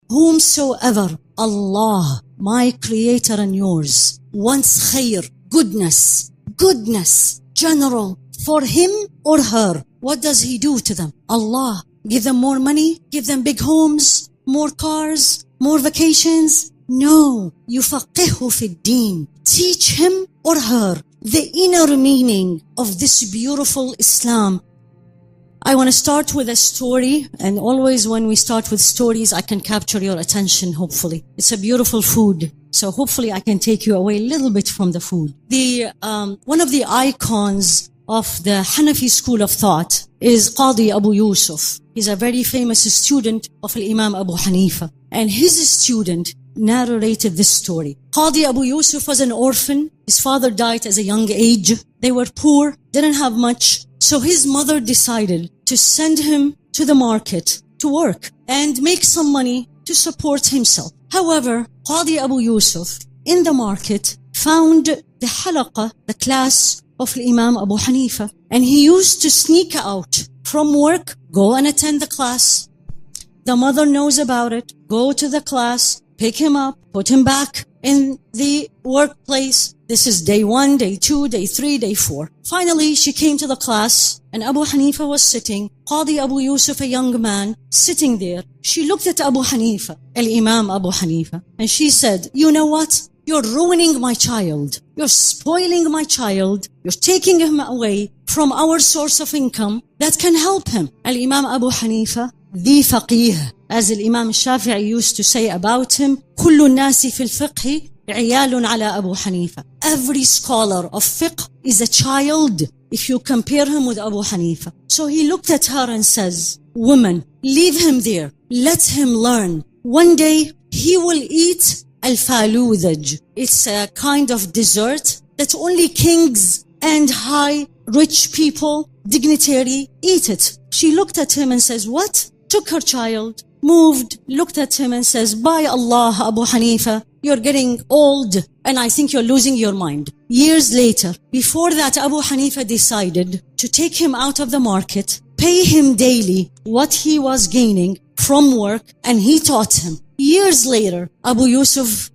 whomsoever Allah, my creator and yours, wants khair, goodness, general, for him or her, what does he do to them? Allah, give them more money, give them big homes, more cars, more vacations? No, يفقهه في الدين. Teach him or her the inner meaning of this beautiful Islam. I want to start with a story, and always when we start with stories, I can capture your attention, hopefully. It's a beautiful food, so hopefully I can take you away a little bit from the food. One of the icons of the Hanafi school of thought is Qadi Abu Yusuf. He's a very famous student of Imam Abu Hanifah, and his student narrated this story. Qadi Abu Yusuf was an orphan. His father died at a young age. They were poor, didn't have much. So his mother decided to send him to the market to work and make some money to support himself. However, Qadi Abu Yusuf in the market found the halaqah, the class of Imam Abu Hanifah, and he used to sneak out from work, go and attend the class. The mother knows about it, go to the class, pick him up, put him back in the workplace. This is day 1, day 2, day 3, day 4. Finally, she came to the class and Abu Hanifa was sitting. Qadi Abu Yusuf, a young man, sitting there. She looked at Abu Hanifa, Al-Imam Abu Hanifa, and she said, you know what? You're ruining my child. You're spoiling my child. You're taking him away from our source of income that can help him. Al-Imam Abu Hanifa, the faqih, as Imam Shafi'i used to say about him, كل الناس في الفقه عيال على أبو حنيفة. Every scholar of fiqh is a child if you compare him with Abu Hanifa. So he looked at her and says, woman, leave him there. Let him learn. One day he will eat al-faludaj. It's a kind of dessert that only kings and high rich people, dignitary, eat it. She looked at him and says, what? Took her child, moved, looked at him and says, by Allah, Abu Hanifa, you're getting old and I think you're losing your mind. Years later, before that, Abu Hanifa decided to take him out of the market, pay him daily what he was gaining from work, and he taught him. Years later, Abu Yusuf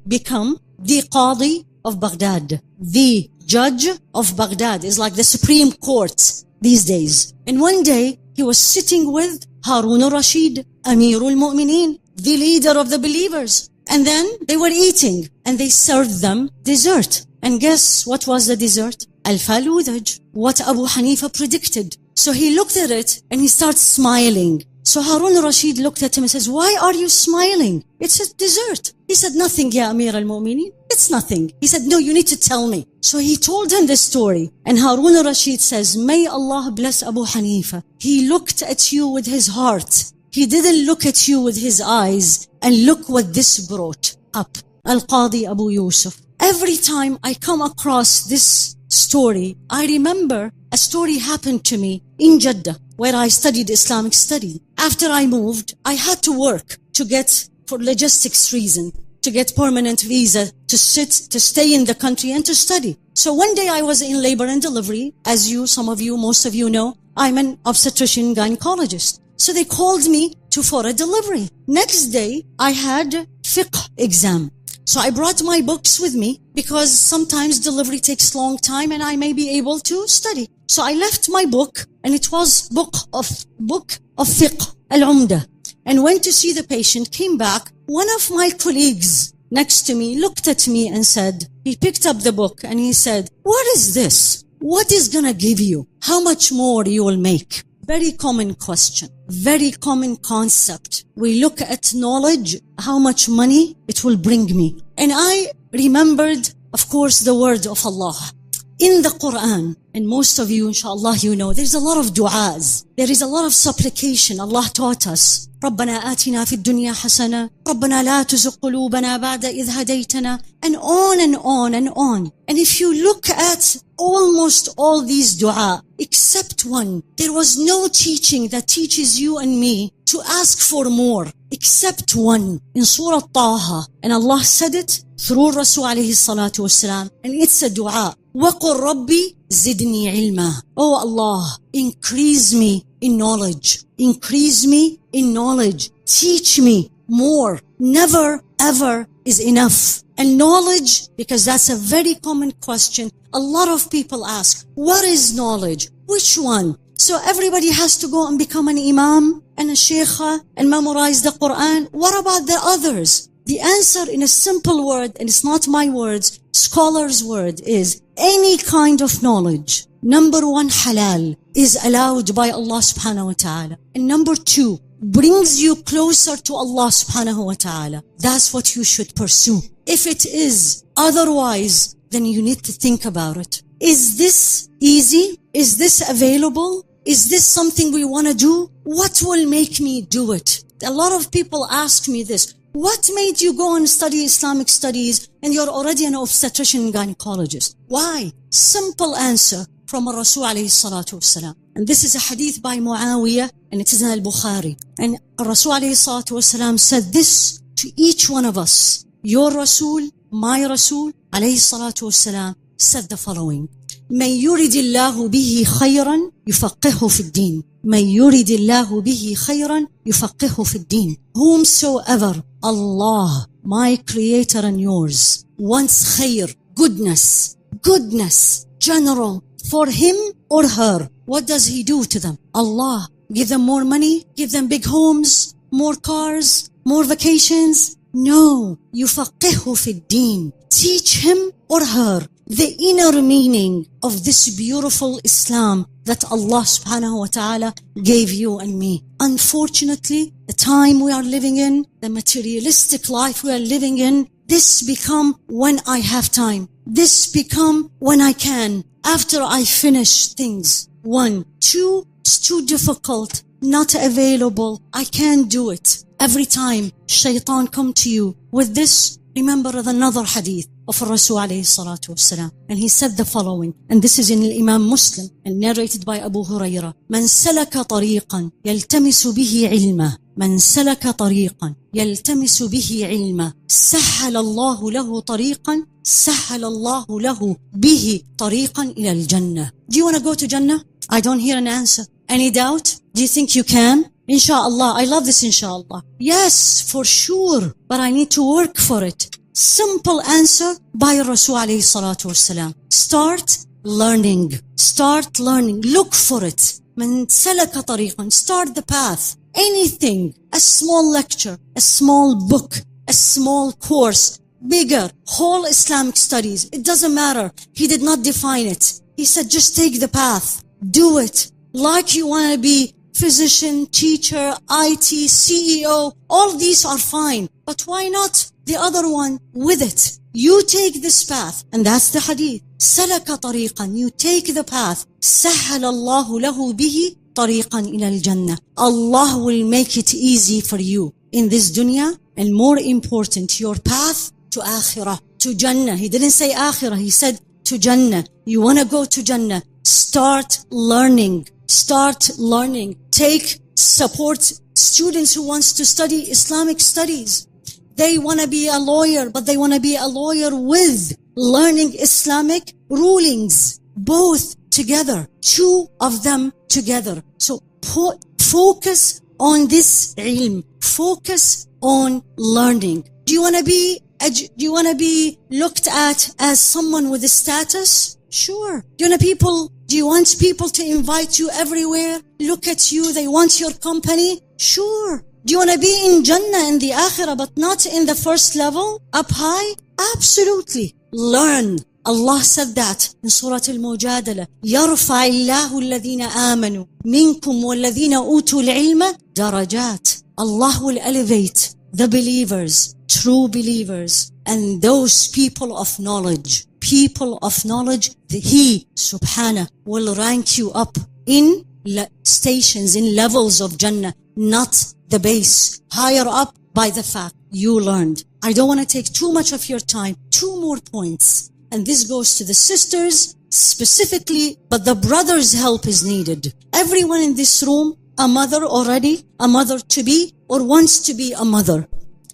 become the Qadi of Baghdad. The judge of Baghdad is like the Supreme Court these days. And one day, he was sitting with Harun al-Rashid, Amirul Mu'mineen, the leader of the believers. And then they were eating and they served them dessert. And guess what was the dessert? Al-Faludaj, what Abu Hanifa predicted. So he looked at it and he starts smiling. So Harun al-Rashid looked at him and says, why are you smiling? It's a dessert. He said, nothing, Ya Amir al-Mu'mineen. It's nothing. He said, no, you need to tell me. So he told him the story. And Harun al-Rashid says, may Allah bless Abu Hanifa. He looked at you with his heart. He didn't look at you with his eyes. And look what this brought up. Al-Qadi Abu Yusuf. Every time I come across this story, I remember a story happened to me in Jeddah, where I studied Islamic study. After I moved, I had to work to get, for logistics reason, to get permanent visa, to stay in the country and to study. So one day I was in labor and delivery. As you, some of you, most of you know, I'm an obstetrician gynecologist. So they called me for a delivery. Next day, I had fiqh exam. So I brought my books with me because sometimes delivery takes long time and I may be able to study. So I left my book, and it was book of fiqh, al-umdah, and went to see the patient, came back. One of my colleagues next to me looked at me and said, he picked up the book and he said, what is this? What is gonna give you? How much more you will make? Very common question, very common concept. We look at knowledge, how much money it will bring me. And I remembered, of course, the word of Allah. In the Quran, and most of you, inshallah, you know, there's a lot of du'as. There is a lot of supplication. Allah taught us. رَبَّنَا آتِنَا فِي الدُّنْيَا حَسَنَةً رَبَّنَا لَا تُزِغْ قُلُوبَنَا بَعْدَ إِذْ هَدَيْتَنَا, and on and on and on. And if you look at almost all these dua, except one, there was no teaching that teaches you and me to ask for more, except one, in Surah Taha. And Allah said it through Rasul alayhi salatu wasalam, and it's a dua. وَقُلْ رَبِّي زِدْنِي عِلْمًا. Oh Allah, increase me in knowledge. Increase me in knowledge. Teach me more. Never, ever is enough. And knowledge, because that's a very common question. A lot of people ask, what is knowledge? Which one? So everybody has to go and become an imam and a sheikha and memorize the Quran. What about the others? The answer in a simple word, and it's not my words, scholar's word, is any kind of knowledge. Number one, halal, is allowed by Allah subhanahu wa ta'ala. And number two, brings you closer to Allah subhanahu wa ta'ala. That's what you should pursue. If it is otherwise, then you need to think about it. Is this easy? Is this available? Is this something we want to do? What will make me do it? A lot of people ask me this. What made you go and study Islamic studies and you're already an obstetrician and gynecologist? Why? Simple answer from Rasul alayhi salatu wasalam. And this is a hadith by Muawiyah, and it is in Al-Bukhari. And Rasul alayhi salatu wasalam said this to each one of us. Your Rasul, my Rasul alayhi salatu wasalam, said the following. من يرد الله به خيرا يفقهه في الدين. من يرد الله به خيرا يفقهه في الدين. Whomsoever Allah, my creator and yours, wants khair, goodness, general, for him or her, what does he do to them? Allah, give them more money, give them big homes, more cars, more vacations? No, يفقهه في الدين. Teach him or her the inner meaning of this beautiful Islam that Allah subhanahu wa ta'ala gave you and me. Unfortunately, the time we are living in, the materialistic life we are living in, this become when I have time. This become when I can, after I finish things. 1, 2, it's too difficult, not available, I can't do it. Every time shaitan come to you with this, remember another hadith of Rasul alayhi salatu wasalam. And he said the following, and this is in Imam Muslim and narrated by Abu Hurairah. من سلك طريقا يلتمس به علما من سلك طريقا يلتمس به علما سهل الله له طريقا سهل الله له به طريقا إلى الجنة. Do you want to go to Jannah? I don't hear an answer. Any doubt? Do you think you can? Inshallah. I love this inshallah. Yes, for sure. But I need to work for it. Simple answer by Rasul alayhi salatu wasalam. Start learning. Start learning. Look for it. من سلك طريقا. Start the path. Anything. A small lecture. A small book. A small course. Bigger. Whole Islamic studies. It doesn't matter. He did not define it. He said just take the path. Do it. Like you want to be physician, teacher, IT, CEO. All these are fine. But why not the other one with it? You take this path. And that's the hadith. سلك طريقا. You take the path. سهل الله له به طريقا إلى الجنة. Allah will make it easy for you in this dunya, and more important, your path to akhirah, to Jannah. He didn't say akhirah, he said to Jannah. You want to go to Jannah, start learning. Start learning. Support students who wants to study Islamic studies. They want to be a lawyer, but they want to be a lawyer with learning Islamic rulings. Both together. Two of them together. So focus on this ilm. Focus on learning. Do you want to be looked at as someone with a status? Sure. Do you want people to invite you everywhere? Look at you, they want your company? Sure. Do you want to be in Jannah in the Akhirah but not in the first level? Up high? Absolutely. Learn. Allah said that in Surah Al-Mujadala. يَرْفَعِ اللَّهُ الَّذِينَ آمَنُوا مِنْكُمْ وَالَّذِينَ أُوتُوا الْعِلْمَ دَرَجَاتٍ. Allah will elevate the believers, true believers, and those people of knowledge. People of knowledge, He, Subhanahu, will rank you up in stations, in levels of Jannah, not the base. Higher up by the fact you learned. I don't want to take too much of your time. 2 more points. And this goes to the sisters specifically, but the brothers' help is needed. Everyone in this room, a mother already, a mother to be, or wants to be a mother.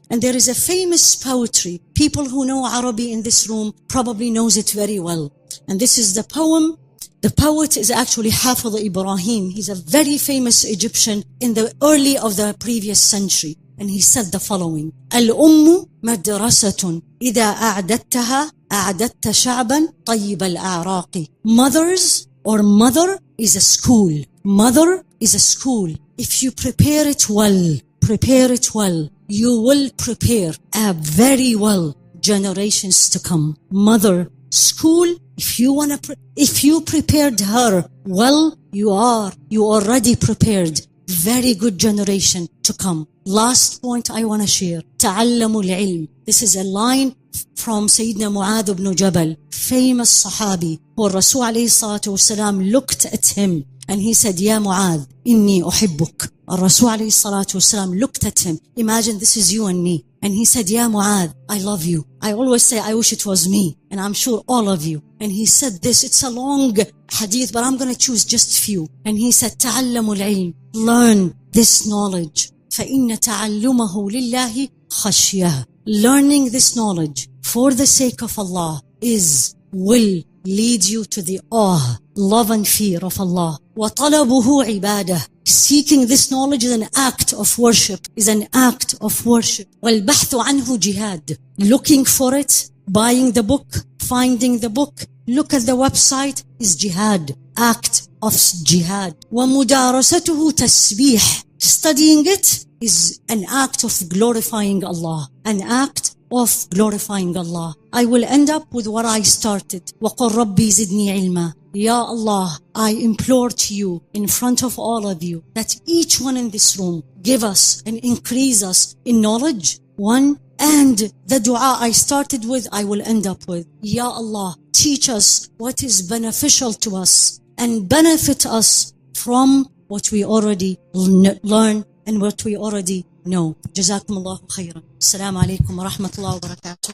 And there is a famous poetry. People who know Arabic in this room probably knows it very well. And this is the poem. The poet is actually Haifaa Ibrahim. He's a very famous Egyptian in the early of the previous century. and he said the following: الأم مدرسة إذا أعددتها أعددت شعبا طيب الأعراق. Mothers or mother is a school. Mother is a school. If you prepare it well, you will prepare a very well generations to come. Mother, school, if you prepared her well, you already prepared very good generation to come. Last point I want to share. تعلموا العلم. This is a line from Sayyidina Mu'adh ibn Jabal, famous Sahabi, who Rasul alayhi salatu wasalam looked at him and he said, Ya Mu'adh, inni uhibbuk. Rasul alayhi salatu wasalam looked at him. Imagine this is you and me. And he said, Ya Mu'adh, I love you. I always say, I wish it was me. And I'm sure all of you. And he said this, it's a long hadith, but I'm going to choose just few. And he said, تعلموا العلم. Learn this knowledge. فإن تعلمه لله خشية. Learning this knowledge for the sake of Allah will lead you to the awe, love and fear of Allah. وطلبه عبادة. Seeking this knowledge is an act of worship, والبحث عنه جهاد. Looking for it, buying the book, finding the book, look at the website is jihad, act of jihad. ومدارسته تسبيح. Studying it is an act of glorifying Allah, I will end up with what I started. وقل ربي زدني علما. Ya Allah, I implore to you in front of all of you that each one in this room give us and increase us in knowledge. One, and the dua I started with, I will end up with. Ya Allah, teach us what is beneficial to us and benefit us from what we already learn and what we already know. Jazakumullahu khairan. Assalamu alaikum wa rahmatullahi wa barakatuh.